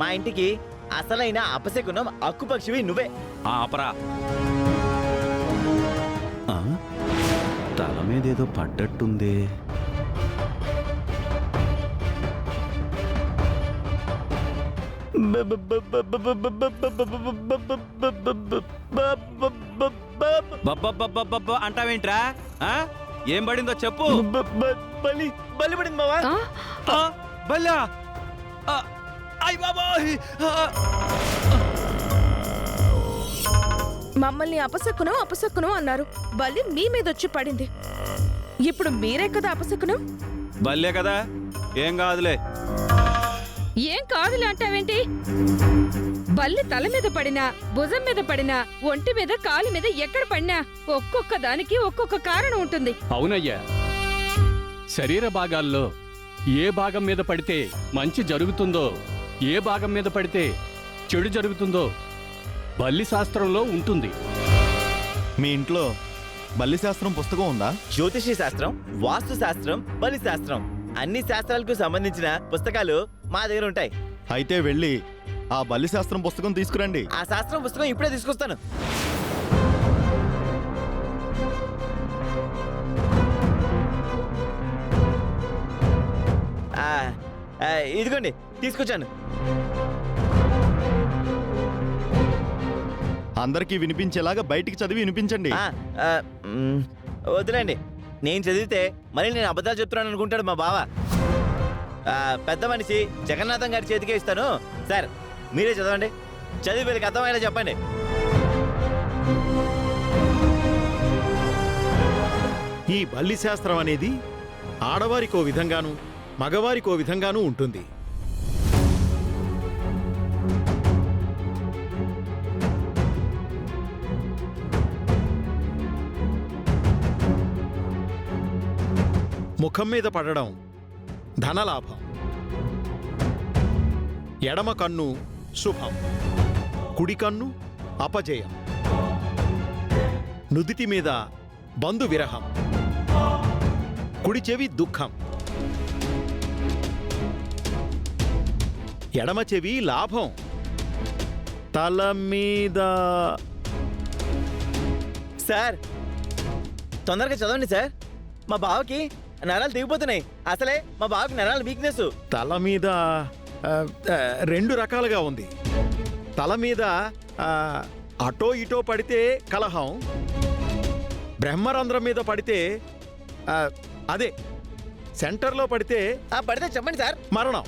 మా ఇంటికి అసలైన అపశకునం అక్కుపక్షివి నువ్వే. ఆపరా. తల మీదేదో పడ్డట్టుందే. అంటావేంట్రా? ఏం పడిందో చెప్పు. బలి బలి పడింది మావా. బల్లా? అయ్ బాబోయ్! మమ్మల్ని అపశకునం అన్నారు. బల్లి మీ మీదొచ్చి పడింది. ఇప్పుడు మీరే కదా అపశకునం. బల్లే కదా, ఏం కాదులే. ఏం కాదులే అంటావేంటి? బల్లి తల మీద పడినా, భుజం మీద పడినా, ఒంటి మీద, కాలు మీద ఎక్కడ పడినా ఒక్కొక్క దానికి ఒక్కొక్క కారణం ఉంటుంది. అవునయ్యా, శరీర భాగాల్లో ఏ భాగం మీద పడితే మంచి జరుగుతుందో, ఏ భాగం మీద పడితే చెడు జరుగుతుందో బల్లి శాస్త్రంలో ఉంటుంది. మీ ఇంట్లో బల్లి శాస్త్రం పుస్తకం ఉందా? జ్యోతిషీ శాస్త్రం, వాస్తు శాస్త్రం, బలి శాస్త్రం అన్ని శాస్త్రాలకు సంబంధించిన పుస్తకాలు మా దగ్గర ఉంటాయి. అయితే వెళ్ళి ఆ బల్లి శాస్త్రం పుస్తకం తీసుకురండి. ఆ శాస్త్రం పుస్తకం ఇప్పుడే తీసుకొస్తాను. ఇదిగోండి, తీసుకొచ్చాను. అందరికీ వినిపించేలాగా బయటికి చదివి వినిపించండి. వద్దులేండి, నేను చదివితే మళ్ళీ నేను అబద్ధాలు చెప్తున్నాను అనుకుంటాడు మా బావ. పెద్ద మనిషి జగన్నాథం గారి చేతికే ఇస్తాను. సార్ మీరే చదవండి, చదివి వీళ్ళకి అర్థమయ్యేలా చెప్పండి. ఈ బల్లి శాస్త్రం అనేది ఆడవారికో విధంగాను మగవారికో విధంగానూ ఉంటుంది. ముఖం మీద పడడం ధనలాభం, ఎడమ కన్ను శుభం, కుడి కన్ను అపజయం, నుదిటి మీద బంధు విరహం, కుడి చెవి దుఃఖం, ఎడమ చెవి లాభం, తల మీద. సార్ తొందరగా చదవండి సార్, మా బావకి నరాలు తెగిపోతున్నాయి. అసలే మా బావకి నరాల వీక్నెస్. తల మీద రెండు రకాలుగా ఉంది. తల మీద అటో ఇటో పడితే కలహం, బ్రహ్మరంధ్రం మీద పడితే అదే సెంటర్లో పడితే పడితే చెప్పండి సార్. మరణం.